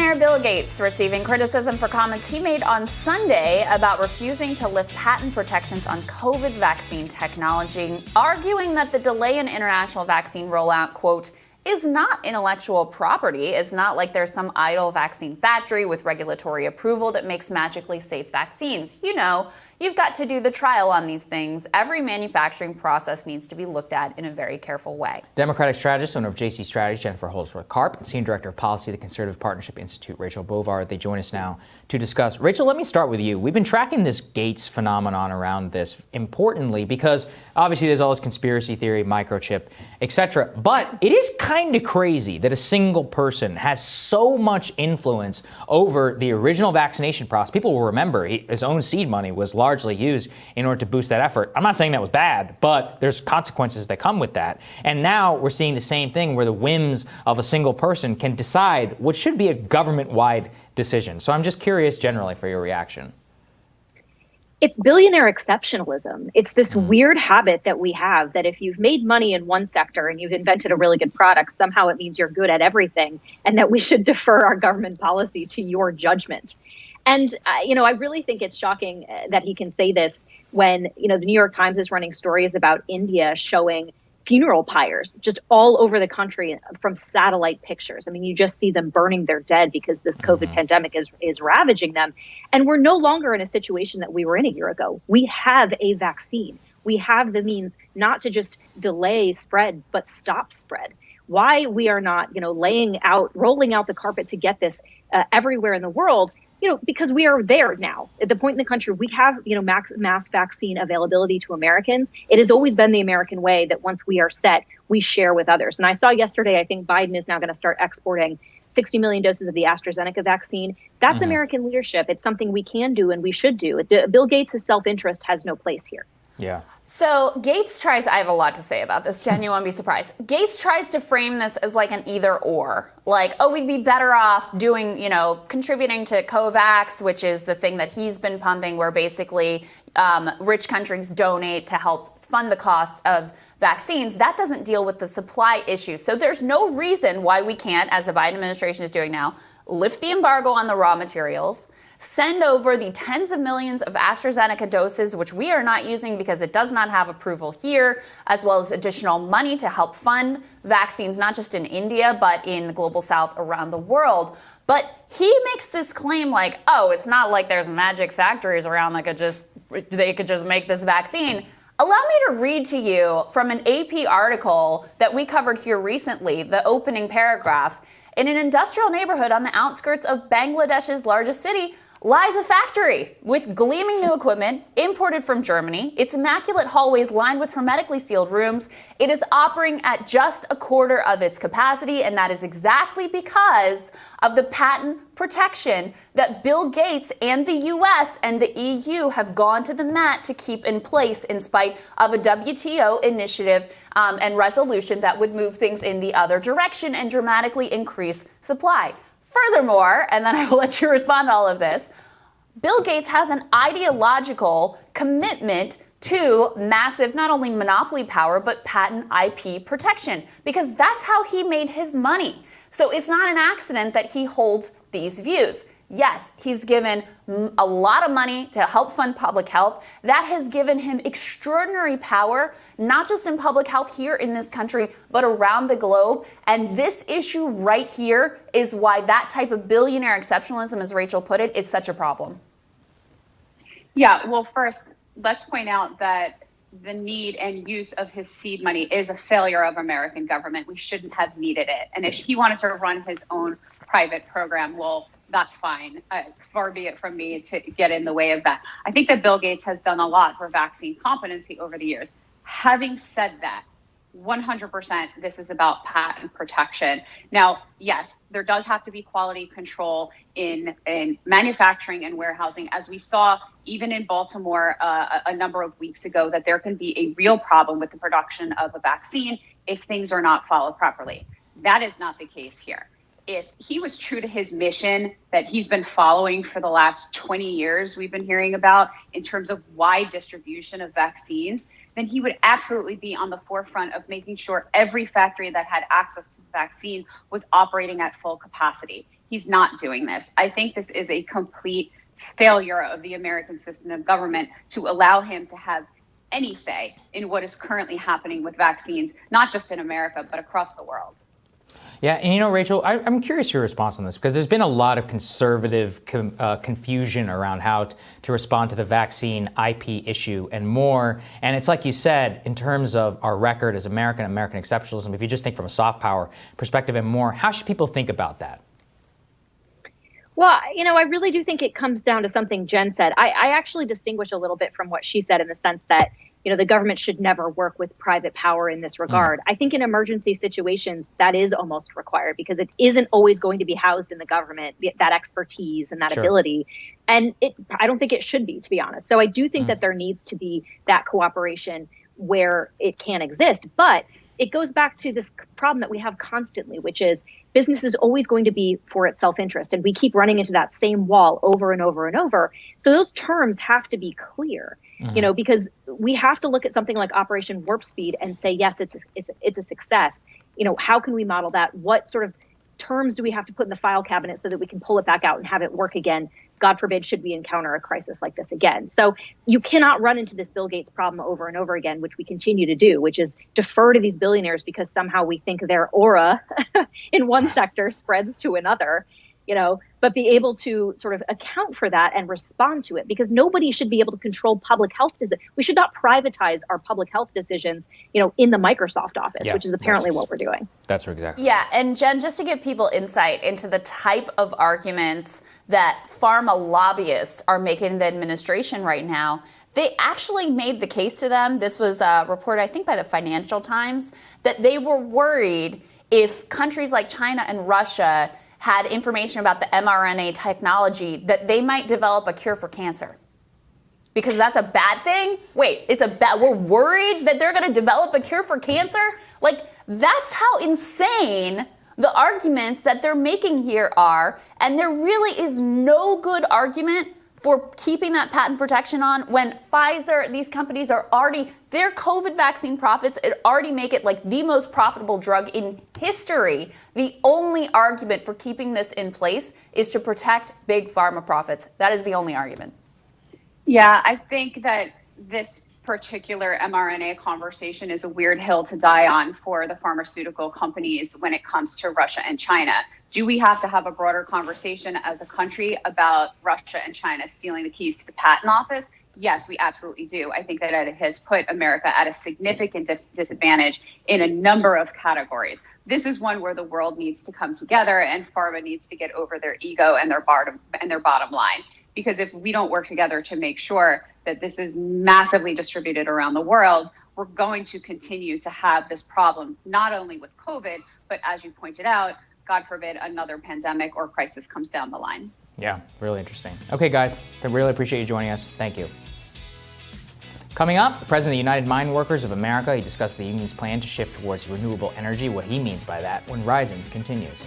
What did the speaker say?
Billionaire Bill Gates receiving criticism for comments he made on Sunday about refusing to lift patent protections on COVID vaccine technology, arguing that the delay in international vaccine rollout, quote, is not intellectual property. It's not like there's some idle vaccine factory with regulatory approval that makes magically safe vaccines. You know, you've got to do the trial on these things. Every manufacturing process needs to be looked at in a very careful way. Democratic strategist, owner of JC Strategy, Jennifer Holsworth-Karp, Senior Director of Policy at the Conservative Partnership Institute, Rachel Bovard. They join us now to discuss. Rachel, let me start with you. We've been tracking this Gates phenomenon around this importantly because obviously there's all this conspiracy theory, microchip, etc. But it is kind of crazy that a single person has so much influence over the original vaccination process. People will remember his own seed money was largely used in order to boost that effort. I'm not saying that was bad, but there's consequences that come with that. And now we're seeing the same thing where the whims of a single person can decide what should be a government-wide decision. So I'm just curious generally for your reaction. It's billionaire exceptionalism. It's this weird habit that we have that if you've made money in one sector and you've invented a really good product, somehow it means you're good at everything, and that we should defer our government policy to your judgment. And, I really think it's shocking that he can say this when, the New York Times is running stories about India showing funeral pyres just all over the country from satellite pictures. I mean, you just see them burning their dead because this COVID pandemic is ravaging them. And we're no longer in a situation that we were in a year ago. We have a vaccine. We have the means not to just delay spread, but stop spread. Why we are not, rolling out the carpet to get this everywhere in the world, because we are there now. At the point in the country, we have, mass vaccine availability to Americans. It has always been the American way that once we are set, we share with others. And I saw yesterday, I think Biden is now going to start exporting 60 million doses of the AstraZeneca vaccine. That's American leadership. It's something we can do and we should do. Bill Gates' self-interest has no place here. Yeah. So Gates tries, I have a lot to say about this, Jen, you won't be surprised. Gates tries to frame this as like an either or. Like, we'd be better off doing, contributing to COVAX, which is the thing that he's been pumping, where basically rich countries donate to help fund the cost of vaccines. That doesn't deal with the supply issue. So there's no reason why we can't, as the Biden administration is doing now, lift the embargo on the raw materials, send over the tens of millions of AstraZeneca doses, which we are not using because it does not have approval here, as well as additional money to help fund vaccines, not just in India, but in the global south around the world. But he makes this claim like, it's not like there's magic factories around that they could just make this vaccine. Allow me to read to you from an AP article that we covered here recently, the opening paragraph. In an industrial neighborhood on the outskirts of Bangladesh's largest city lies a factory with gleaming new equipment imported from Germany. Its immaculate hallways lined with hermetically sealed rooms. It is operating at just a quarter of its capacity, and that is exactly because of the patent protection that Bill Gates and the US and the EU have gone to the mat to keep in place in spite of a WTO initiative and resolution that would move things in the other direction and dramatically increase supply. Furthermore, and then I will let you respond to all of this, Bill Gates has an ideological commitment to massive, not only monopoly power, but patent IP protection, because that's how he made his money. So it's not an accident that he holds these views. Yes, he's given a lot of money to help fund public health. That has given him extraordinary power, not just in public health here in this country, but around the globe. And this issue right here is why that type of billionaire exceptionalism, as Rachel put it, is such a problem. Yeah, well, first, let's point out that the need and use of his seed money is a failure of American government. We shouldn't have needed it. And if he wanted to run his own private program, well, that's fine. Far be it from me to get in the way of that. I think that Bill Gates has done a lot for vaccine competency over the years. Having said that, 100% this is about patent protection. Now, yes, there does have to be quality control in manufacturing and warehousing, as we saw even in Baltimore a number of weeks ago, that there can be a real problem with the production of a vaccine if things are not followed properly. That is not the case here. If he was true to his mission that he's been following for the last 20 years, we've been hearing about in terms of wide distribution of vaccines, then he would absolutely be on the forefront of making sure every factory that had access to the vaccine was operating at full capacity. He's not doing this. I think this is a complete failure of the American system of government to allow him to have any say in what is currently happening with vaccines, not just in America, but across the world. Yeah, and Rachel, I'm curious your response on this, because there's been a lot of conservative confusion around how to respond to the vaccine IP issue and more. And it's like you said, in terms of our record as American exceptionalism, if you just think from a soft power perspective and more, how should people think about that? Well, I really do think it comes down to something Jen said. I actually distinguish a little bit from what she said in the sense that, the government should never work with private power in this regard. I think in emergency situations, that is almost required because it isn't always going to be housed in the government, that expertise and that ability. And I don't think it should be, to be honest. So I do think that there needs to be that cooperation where it can exist. But it goes back to this problem that we have constantly, which is business is always going to be for its self-interest. And we keep running into that same wall over and over and over. So those terms have to be clear, because we have to look at something like Operation Warp Speed and say, yes, it's a success. How can we model that? What sort of terms do we have to put in the file cabinet so that we can pull it back out and have it work again? God forbid, should we encounter a crisis like this again. So you cannot run into this Bill Gates problem over and over again, which we continue to do, which is defer to these billionaires because somehow we think their aura in one sector spreads to another, but be able to sort of account for that and respond to it, because nobody should be able to control public health decisions. We should not privatize our public health decisions, in the Microsoft office, which is apparently what we're doing. That's exactly. Yeah, and Jen, just to give people insight into the type of arguments that pharma lobbyists are making in the administration right now, they actually made the case to them. This was reported, I think, by the Financial Times, that they were worried if countries like China and Russia had information about the mRNA technology, that they might develop a cure for cancer. Because that's a bad thing? Wait, we're worried that they're going to develop a cure for cancer? Like, that's how insane the arguments that they're making here are. And there really is no good argument for keeping that patent protection on when Pfizer, these companies are already, their COVID vaccine profits already make it like the most profitable drug in history. The only argument for keeping this in place is to protect big pharma profits. That is the only argument. Yeah, I think that this particular mRNA conversation is a weird hill to die on for the pharmaceutical companies when it comes to Russia and China. Do we have to have a broader conversation as a country about Russia and China stealing the keys to the patent office? Yes, we absolutely do. I think that it has put America at a significant disadvantage in a number of categories. This is one where the world needs to come together and pharma needs to get over their ego and their bottom line. Because if we don't work together to make sure that this is massively distributed around the world, we're going to continue to have this problem, not only with COVID, but as you pointed out, God forbid, another pandemic or crisis comes down the line. Yeah, really interesting. Okay, guys, I really appreciate you joining us. Thank you. Coming up, the President of the United Mine Workers of America, he discussed the union's plan to shift towards renewable energy, what he means by that, when Rising continues.